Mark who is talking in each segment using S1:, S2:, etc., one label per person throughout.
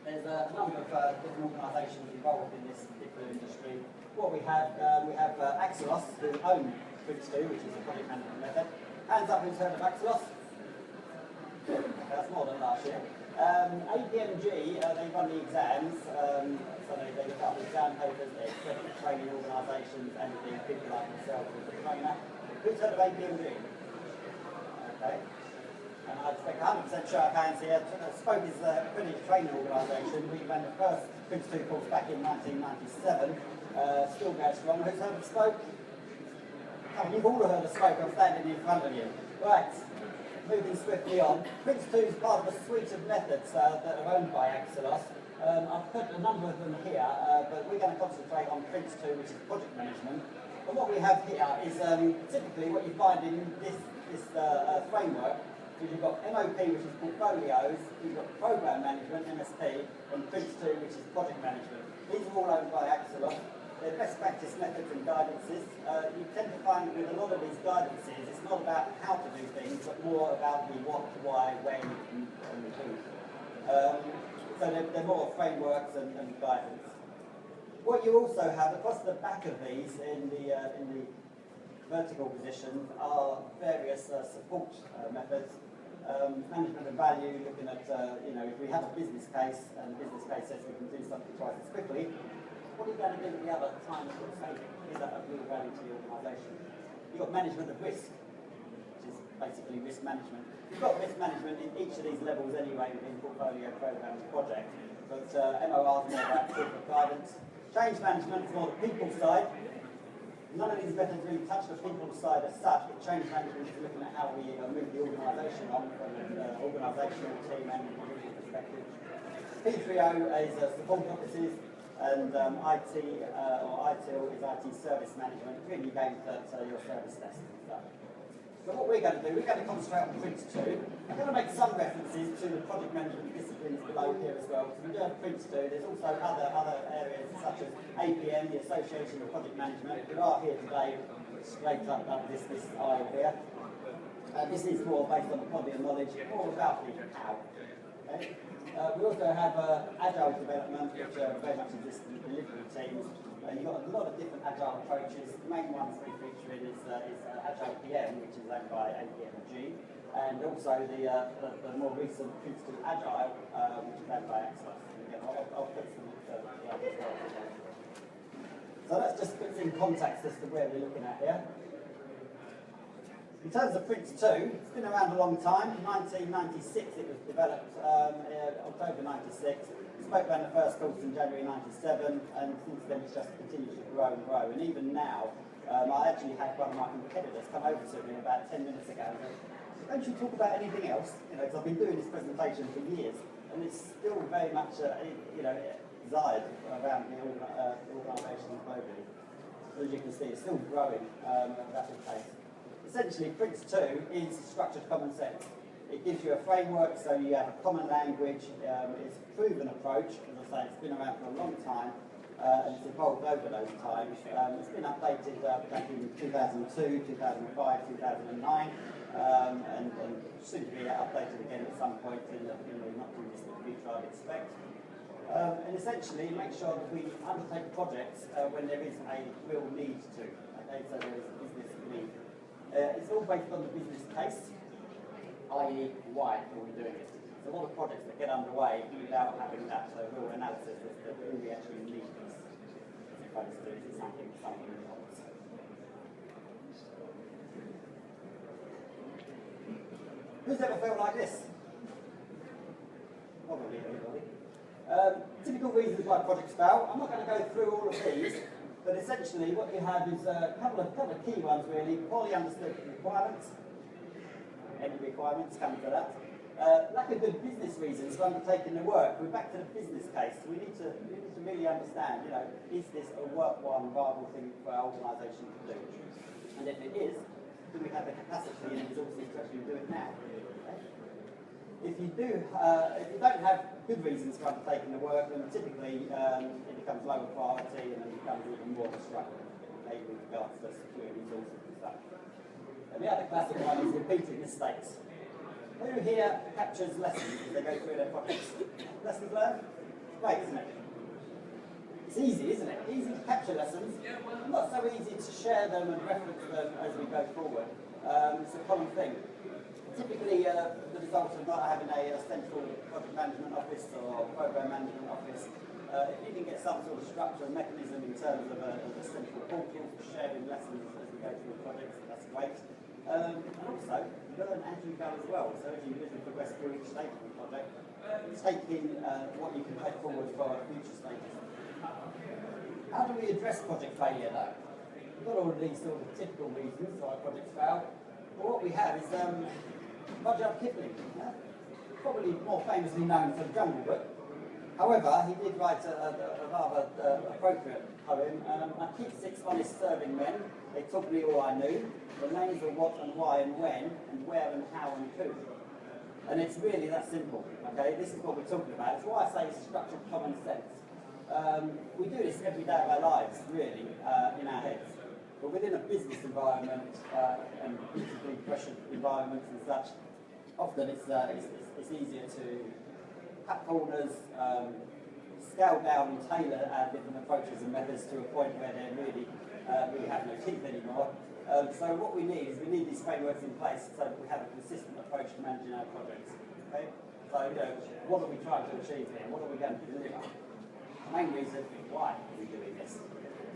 S1: There's a number of different organisations involved in this particular industry. What we have Axelos, who own PRINCE2, which is a project management method. Hands up who's heard of Axelos? Good. That's more than last year. APMG, they run the exams, so they look up the exam papers, they accredit training organisations, and people like myself as a trainer. Who's heard of APMG? Okay. And I expect 100% show of hands here. SPOCE is a British training organisation. We ran the first PRINCE2 course back in 1997. Still going strong. Who's heard of SPOCE? Oh, you've all heard of SPOCE. I'm standing in front of you. Right. Moving swiftly on. PRINCE2 is part of a suite of methods that are owned by Axelos. I've put a number of them here, but we're going to concentrate on PRINCE2, which is project management. And what we have here is typically what you find in this framework. Is you've got MOP, which is portfolios, you've got program management, MSP, and PRINCE2, which is project management. These are all owned by Axelos. They're best practice methods and guidances. You tend to find with a lot of these guidances, it's not about how to do things, but more about the what, why, when, and who. So they're more frameworks and guidance. What you also have across the back of these in the vertical position are various support methods. Management of value, looking at, if we have a business case and the business case says we can do something twice as quickly, what are you going to do with the other time that we're saving? Is that of real value to the organisation? You've got management of risk, which is basically risk management. You've got risk management in each of these levels anyway within portfolio, program, and project. But MOR is more about corporate guidance. Change management is more the people side. None of these methods really touch the people side as such, but change management is looking at how we move the organisation on from an organisational team and individual perspective. P3O is support offices, and IT or ITIL is IT service management, really aimed at your service desk and stuff. So what we're going to do, we're going to concentrate on PRINCE2. I'm going to make some references to the project management disciplines below here as well. So we do have PRINCE2, there's also other areas such as APM, the Association of Project Management. We are here today straight up this aisle here. This is more based on the body of knowledge, more about the how. Okay? We also have agile development, which very much exists in delivery teams. You've got a lot of different agile approaches. The main ones we feature in is Agile PM, which is owned by APMG, and also the more recent PRINCE2 Agile, which is owned by Axelos. Again, I'll put some as well. So that's just puts in context as to where we're looking at here. In terms of PRINCE2, it's been around a long time. 1996 it was developed, October 96. SPOCE ran the first course in January 97, and since then it's just continued to grow and grow. And even now, I actually had one of my competitors come over to me about 10 minutes ago and go, don't you talk about anything else? Because I've been doing this presentation for years, and it's still very much, desired around the organisation globally. As you can see, it's still growing at a rapid pace. Essentially, PRINCE2 is structured common sense. It gives you a framework, so you have a common language. It's a proven approach. As I say, it's been around for a long time, and it's evolved over those times. It's been updated back in 2002, 2005, 2009, and soon to be updated again at some point in the not too distant future, I'd expect. And essentially, make sure that we undertake projects when there is a real need to. Okay, so there is a business need. It's all based on the business case, i.e. why are we doing it. There's a lot of projects that get underway without having that real analysis as to who we actually need this, as opposed to something else. Who's ever felt like this? Probably everybody. Typical reasons why projects fail. I'm not going to go through all of these, but essentially what you have is a couple of key ones really. Poorly understood requirements. Any requirements come to that. Lack of good business reasons for undertaking the work. We're back to the business case. We need to really understand, is this a worthwhile and viable thing for our organisation to do? And if it is, do we have the capacity and resources to actually do it now? Okay? If you don't have good reasons for undertaking the work, then typically it becomes lower priority and then becomes even more of a struggle, okay, with regards to securing resources and stuff. And the other classic one is repeated mistakes. Who here captures lessons as they go through their projects? Lessons learned? great, isn't it? It's easy, isn't it? Easy to capture lessons, not so easy to share them and reference them as we go forward. It's a common thing. Typically, the result of not having a central project management office or program management office, if you can get some sort of structure and mechanism in terms of a central portal for sharing lessons as we go through the projects, that's great. And also, learn as you go as well. So as you progress through each stage of the project, take in what you can take forward for future stages. How do we address project failure though? We've got all of these sort of typical reasons why projects fail. But what we have is Rudyard Kipling, probably more famously known for the Jungle Book. However, he did write a rather appropriate poem. I keep 6 honest serving men. They taught me all I knew. The names of what and why and when, and where and how and who. And it's really that simple. Okay, this is what we're talking about. It's why I say it's structured common sense. We do this every day of our lives, really, in our heads. But within a business environment and politically pressured environments and such, often it's easier to cut corners, scale down and tailor our different approaches and methods to a point where they really have no teeth anymore. So what we need is these frameworks in place so that we have a consistent approach to managing our projects. Okay? So what are we trying to achieve here? What are we going to deliver? The main reason why are we doing this?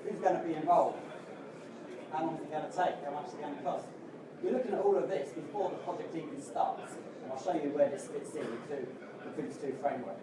S1: Who's going to be involved? How long is it going to take? How much is it going to cost? We're looking at all of this before the project even starts. And I'll show you where this fits in to the PRINCE2 framework.